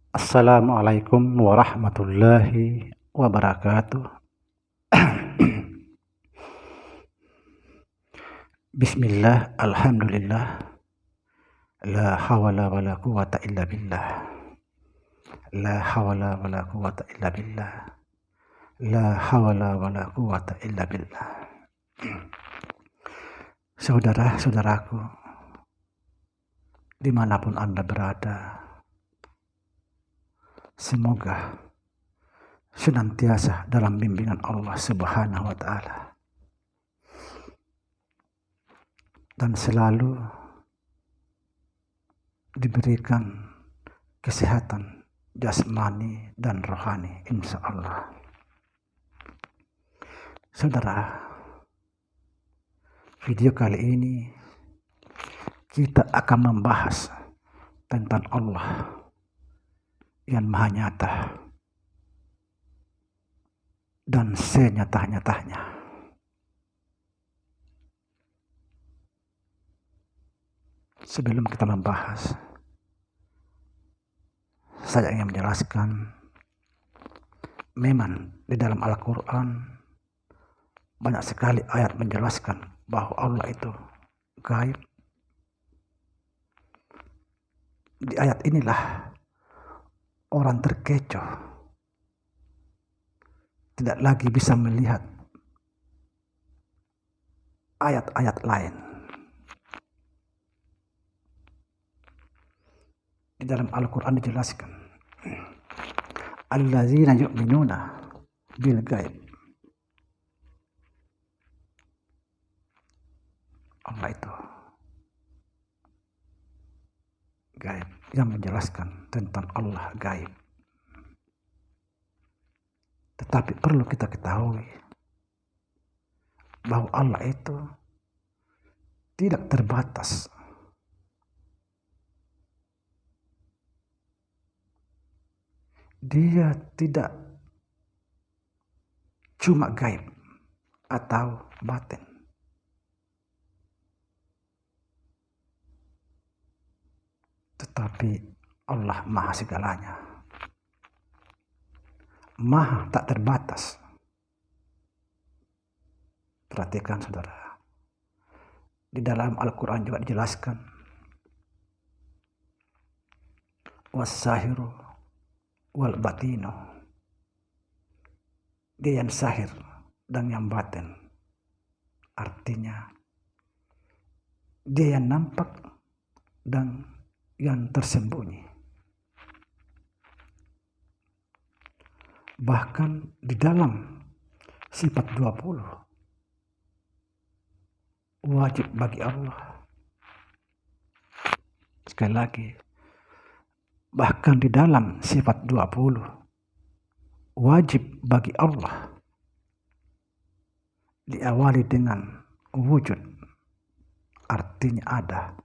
Assalamualaikum warahmatullahi wabarakatuh. Bismillah, alhamdulillah, la hawla wa la quwata illa billah. La hawla wa la quwata illa billah. La hawla wa la quwata illa billah. Saudara-saudaraku, dimanapun Anda berada, semoga senantiasa dalam bimbingan Allah Subhanahu wa Ta'ala dan selalu diberikan kesehatan jasmani dan rohani, insya Allah. Saudara, video kali ini kita akan membahas tentang Allah yang maha nyata dan senyata-nyatanya. Sebelum kita membahas, saya ingin menjelaskan, memang di dalam Al-Quran banyak sekali ayat menjelaskan bahwa Allah itu gaib. Di ayat inilah orang terkecoh tidak lagi bisa melihat ayat-ayat lain. Di dalam Al-Quran dijelaskan, allazina yu'minuna bil gaib. Allah itu gaib, yang menjelaskan tentang Allah gaib. Tetapi perlu kita ketahui bahwa Allah itu tidak terbatas. Dia tidak cuma gaib atau batin. Tetapi Allah maha segalanya. Maha tak terbatas. Perhatikan saudara. Di dalam Al-Quran juga dijelaskan, was-sahiru wal batino. Dia yang sahir dan yang batin. Artinya dia yang nampak dan yang tersembunyi. Bahkan di dalam sifat 20 wajib bagi Allah. Sekali lagi, bahkan di dalam sifat 20 wajib bagi Allah diawali dengan wujud, artinya ada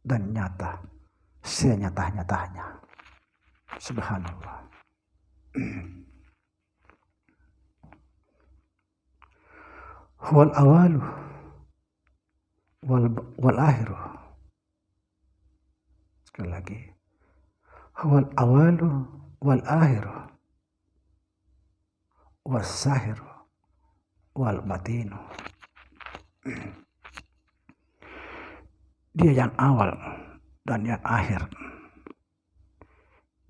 dan nyata senyata-nyatanya. Subhanallah. Wal awalu wal akhiru. Sekali lagi, wal awalu wal akhiru was sahiru wal batinu. Dia yang awal dan yang akhir.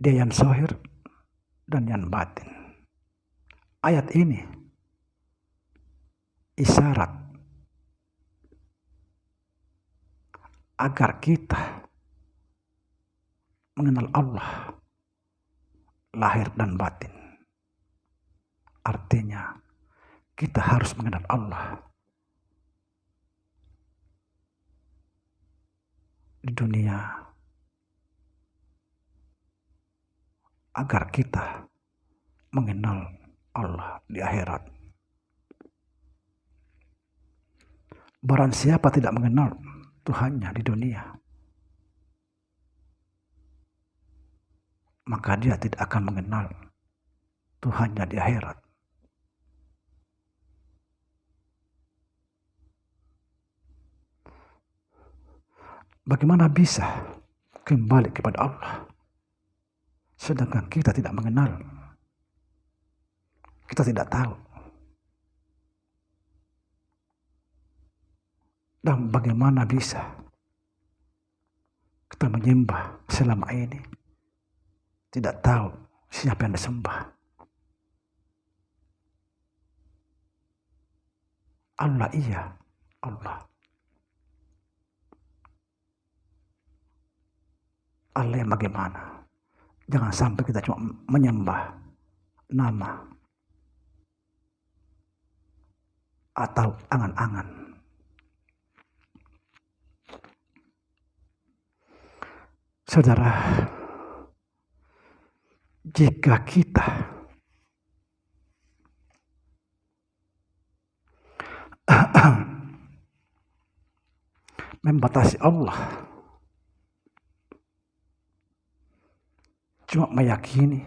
Dia yang zahir dan yang batin. Ayat ini isyarat agar kita mengenal Allah lahir dan batin. Artinya kita harus mengenal Allah di dunia agar kita mengenal Allah di akhirat. Barang siapa tidak mengenal Tuhannya di dunia, maka dia tidak akan mengenal Tuhannya di akhirat. Bagaimana bisa kembali kepada Allah sedangkan kita tidak mengenal, kita tidak tahu. Dan bagaimana bisa kita menyembah selama ini tidak tahu siapa yang disembah? Allah, iya, Allah. Allah yang bagaimana? Jangan sampai kita cuma menyembah nama atau angan-angan. Saudara, jika kita membatasi Allah, cuma meyakini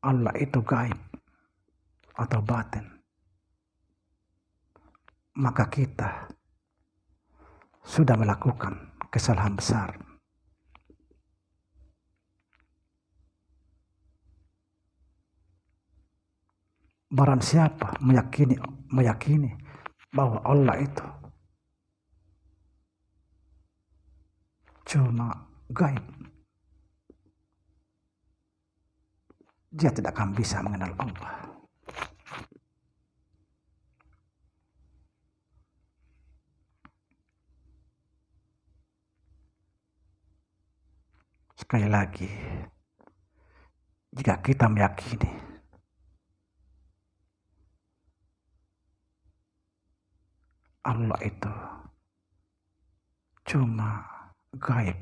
Allah itu gaib atau batin, maka kita sudah melakukan kesalahan besar. Barang siapa meyakini bahwa Allah itu cuma gaib, dia tidak akan bisa mengenal Allah. Sekali lagi, jika kita meyakini Allah itu cuma gaib,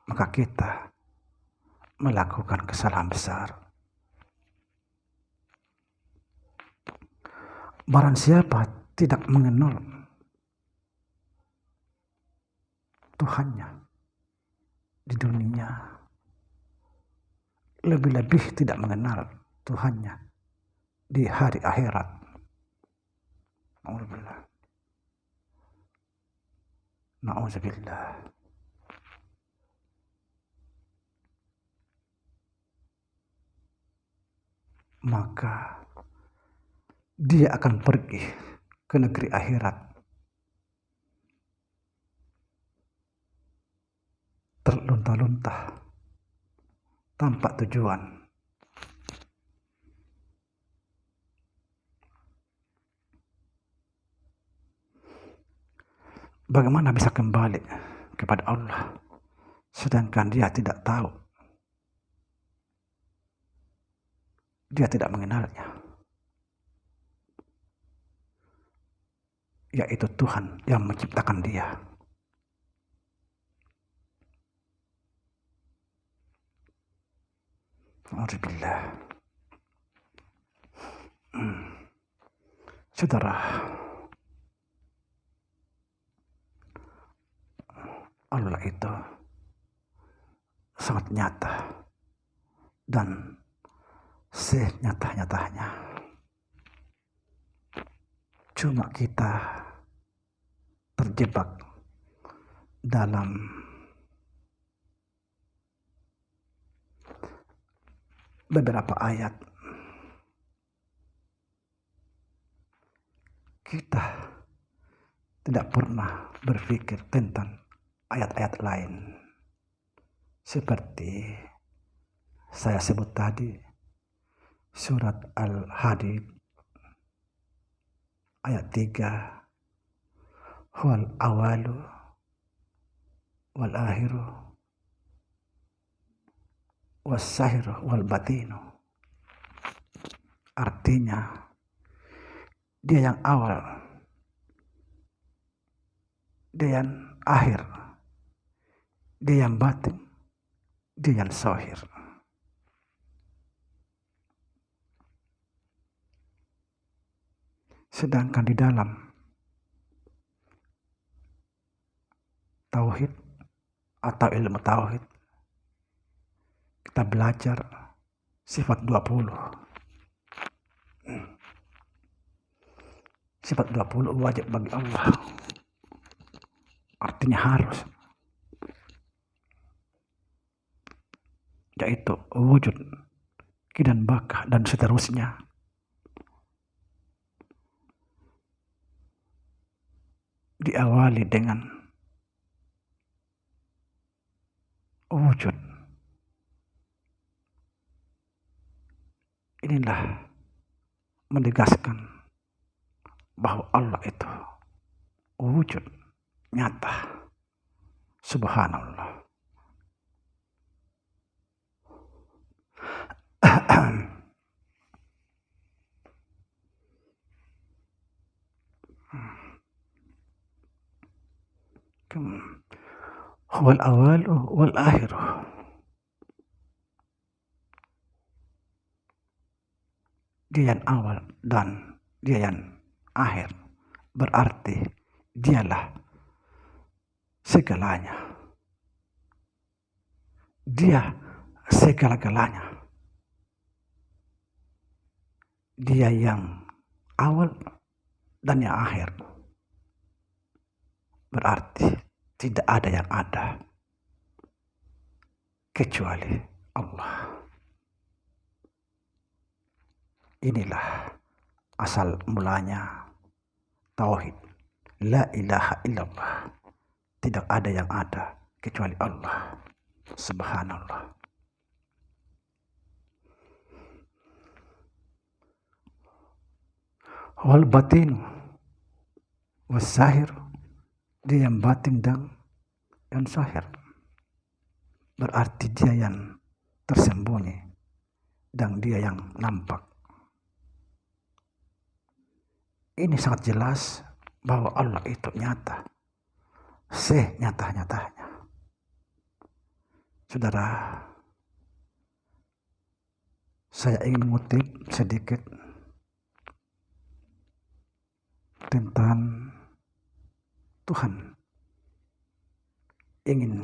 maka kita melakukan kesalahan besar. Barang siapa tidak mengenal Tuhannya di dunia, lebih-lebih tidak mengenal Tuhannya di hari akhirat. Na'udzubillah. Maka dia akan pergi ke negeri akhirat terlunta-lunta tanpa tujuan. Bagaimana bisa kembali kepada Allah sedangkan dia tidak tahu, dia tidak mengenalnya, yaitu Tuhan yang menciptakan dia. Alhamdulillah. Saudara, Allah itu sangat nyata dan senyata-nyatanya. Cuma kita terjebak dalam beberapa ayat. Kita tidak pernah berpikir tentang ayat-ayat lain. Seperti saya sebut tadi, surat Al-Hadid ayat 3, huwal awalu wal akhiru was sahiru wal batinu. Artinya dia yang awal, dia yang akhir, dia yang batin, dia yang zahir. Sedangkan di dalam tauhid atau ilmu tauhid kita belajar sifat 20. Sifat 20 wajib bagi Allah. Artinya harus. yaitu wujud, kidan baka, dan seterusnya. Diawali dengan wujud. Inilah menegaskan bahwa Allah itu wujud nyata. Subhanallah. Huwal awalu wal akhiru. Dia yang awal dan dia yang akhir. Berarti dialah segalanya. Dia segala-galanya. Dia yang awal dan yang akhir. Berarti tidak ada yang ada kecuali Allah. Inilah asal mulanya tauhid. La ilaha illallah. Tidak ada yang ada kecuali Allah. Subhanallah. Wal batinu was sahir. Dia yang batin dan yang sahir. Berarti dia yang tersembunyi dan dia yang nampak. Ini sangat jelas bahwa Allah itu nyata, senyata-nyatanya. Saudara, saya ingin mengutip sedikit tentang Tuhan. Ingin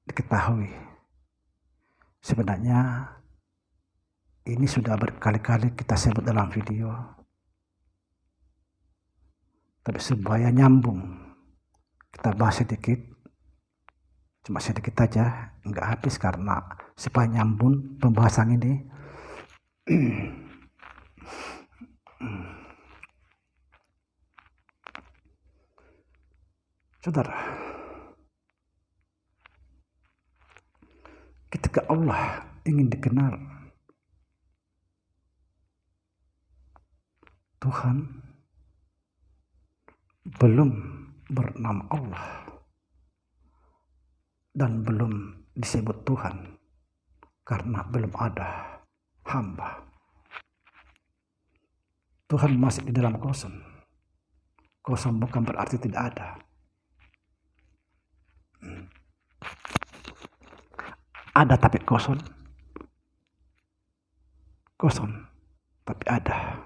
diketahui, sebenarnya ini sudah berkali-kali kita sebut dalam video, tapi supaya nyambung kita bahas sedikit, cuma sedikit aja, nggak habis karena supaya nyambung pembahasan ini. Saudara, ketika Allah ingin dikenal, Tuhan belum bernama Allah dan belum disebut Tuhan karena belum ada hamba. Tuhan masih di dalam kosong. Kosong bukan berarti tidak ada. Ada tapi kosong. Kosong tapi ada.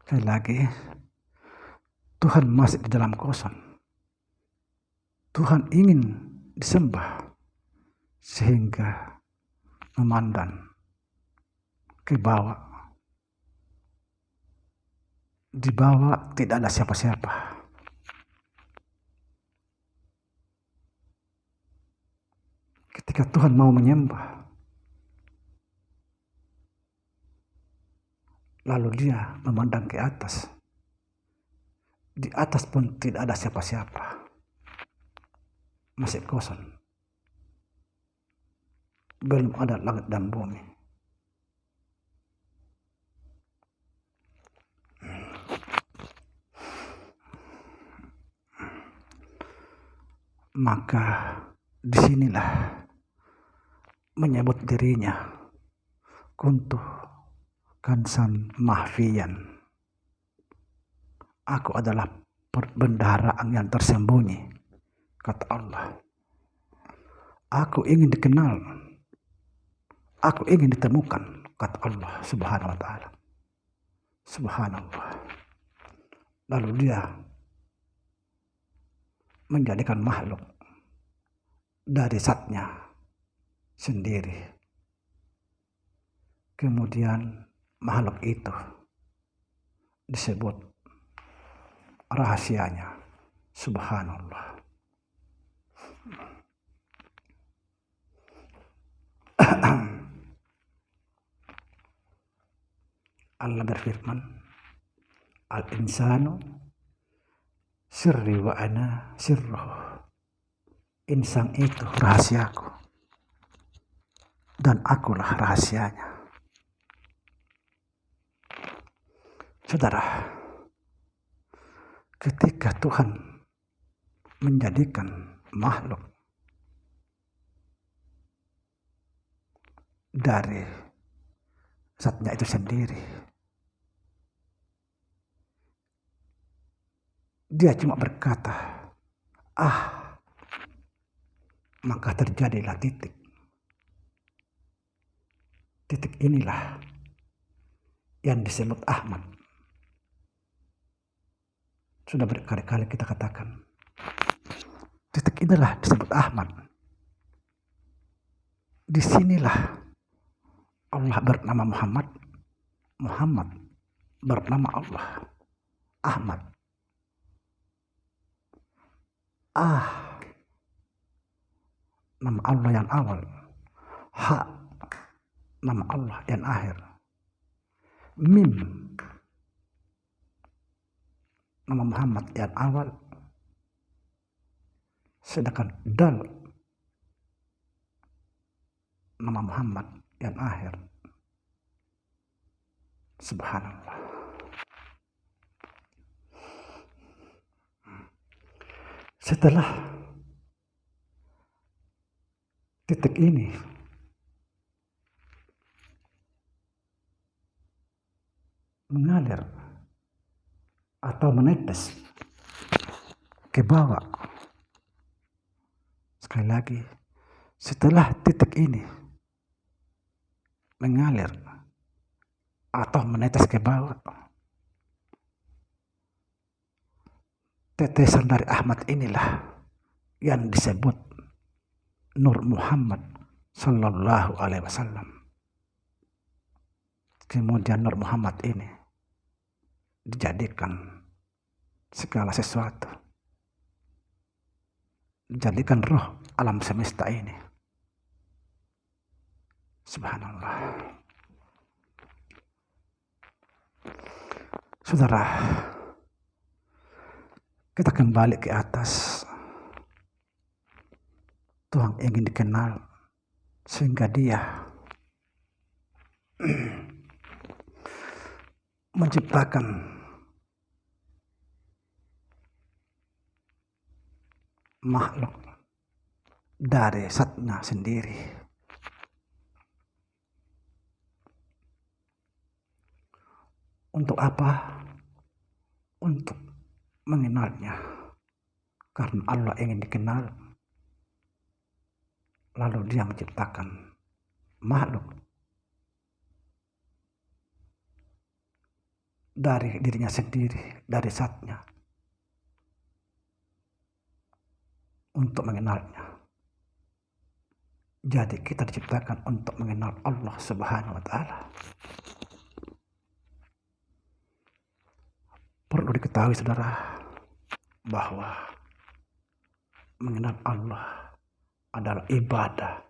Sekali lagi, Tuhan masih di dalam kosong. Tuhan ingin disembah sehingga memandang ke bawah. Di bawah tidak ada siapa-siapa. Ketika Tuhan mau menyembah, lalu dia memandang ke atas. Di atas pun tidak ada siapa-siapa. Masih kosong. Belum ada langit dan bumi. Maka disinilah menyebut dirinya kuntu kansan mahfiyan. Aku adalah perbendaharaan yang tersembunyi, kata Allah. Aku ingin dikenal, aku ingin ditemukan, kata Allah Subhanahu wa ta'ala. Subhanallah. Lalu dia menjadikan makhluk dari zatnya sendiri. Kemudian makhluk itu disebut rahasianya Subhanallah. Allah berfirman, al-insanu sirri wa ana sirruh. Insan itu rahasiaku dan akulah rahasianya. Saudara, ketika Tuhan menjadikan makhluk dari zatnya itu sendiri, dia cuma berkata, maka terjadilah titik. Titik inilah yang disebut Ahmad. Sudah berkali-kali kita katakan, titik inilah disebut Ahmad. Disinilah Allah bernama Muhammad, Muhammad bernama Allah, Ahmad. Nama Allah yang awal, nama Allah yang akhir, Mim nama Muhammad yang awal, sedangkan Dal nama Muhammad yang akhir. Subhanallah. Setelah titik ini mengalir atau menetes ke bawah. Sekali lagi, setelah titik ini mengalir atau menetes ke bawah, tetesan dari Ahmad inilah yang disebut Nur Muhammad Sallallahu Alaihi Wasallam. Kemudian Nur Muhammad ini dijadikan segala sesuatu, dijadikan roh alam semesta ini. Subhanallah. Saudara, kita kembali ke atas. Tuhan ingin dikenal sehingga dia menciptakan makhluk dari zatnya sendiri. Untuk apa? Untuk mengenalnya. Karena Allah ingin dikenal, lalu dia menciptakan makhluk dari dirinya sendiri, dari zatnya, untuk mengenalnya. Jadi kita diciptakan untuk mengenal Allah Subhanahu wa Ta'ala. Perlu diketahui saudara, bahwa mengenal Allah adalah ibadah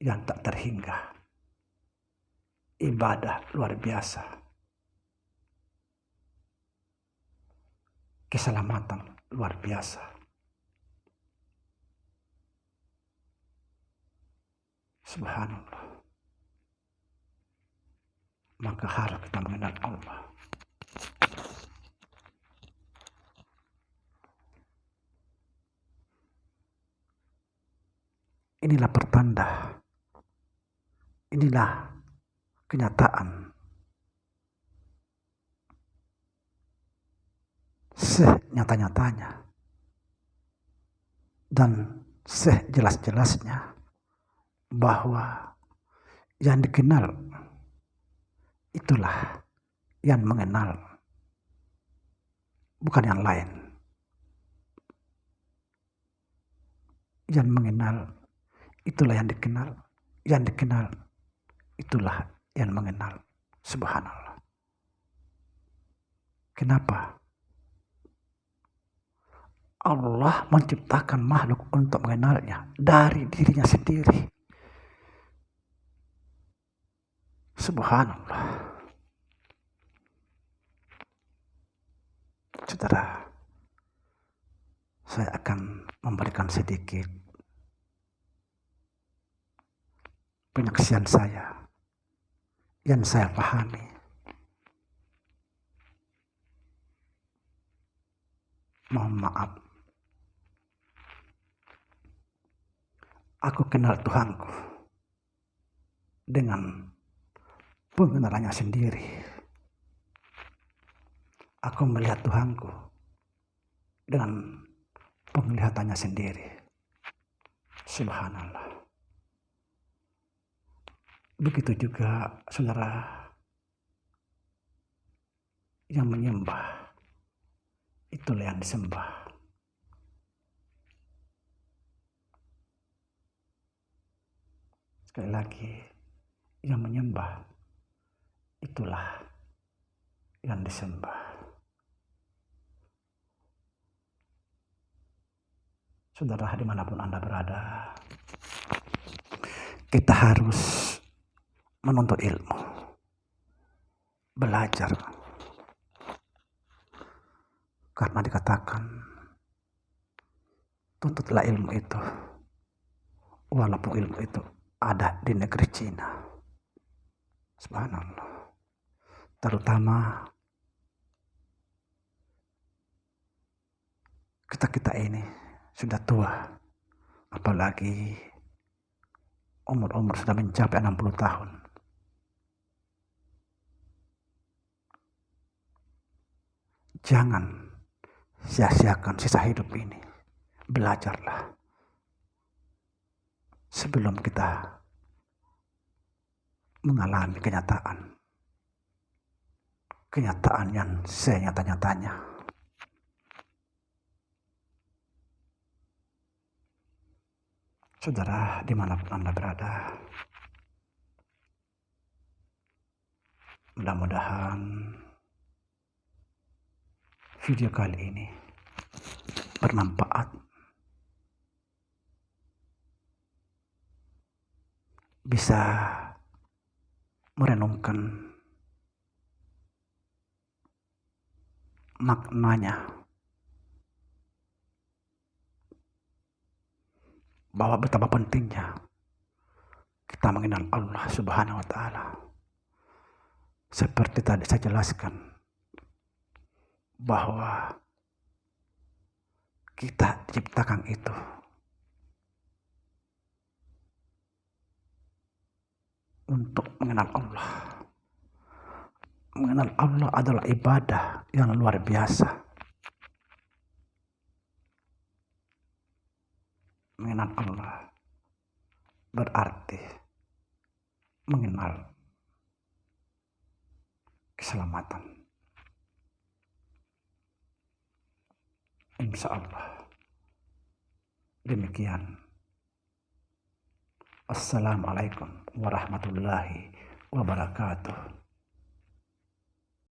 yang tak terhingga. Ibadah luar biasa. Keselamatan luar biasa. Subhanallah. Maka harus kita mengenal Allah. Inilah pertanda, inilah kenyataan senyata-nyatanya dan sejelas-jelasnya bahwa yang dikenal itulah yang mengenal, bukan yang lain. Yang mengenal itulah yang dikenal, yang dikenal itulah yang mengenal. Subhanallah. Kenapa? Allah menciptakan makhluk untuk mengenalnya dari dirinya sendiri. Subhanallah. Saudara, saya akan memberikan sedikit penyaksian saya yang saya pahami. Mohon maaf, aku kenal Tuhanku dengan pengenalannya sendiri. Aku melihat Tuhanku dengan penglihatannya sendiri. Subhanallah. Begitu juga saudara yang menyembah, itulah yang disembah. Sekali lagi, yang menyembah, itulah yang disembah. Saudara dimanapun Anda berada, kita harus menuntut ilmu, belajar. Karena dikatakan, tuntutlah ilmu itu, walaupun ilmu itu ada di negeri Cina. Subhanallah. Terutama kita ini sudah tua, apalagi umur sudah mencapai 60 tahun. Jangan sia-siakan sisa hidup ini. Belajarlah sebelum kita mengalami kenyataan yang senyata-nyatanya. Saudara dimanapun Anda berada, mudah-mudahan video kali ini bermanfaat, bisa merenungkan maknanya, bahwa betapa pentingnya kita mengenal Allah Subhanahu wa Ta'ala. Seperti tadi saya jelaskan, bahwa kita diciptakan itu untuk mengenal Allah. Mengenal Allah adalah ibadah yang luar biasa. Mengenal Allah berarti mengenal keselamatan. Insya Allah. Demikian. Assalamualaikum warahmatullahi wabarakatuh.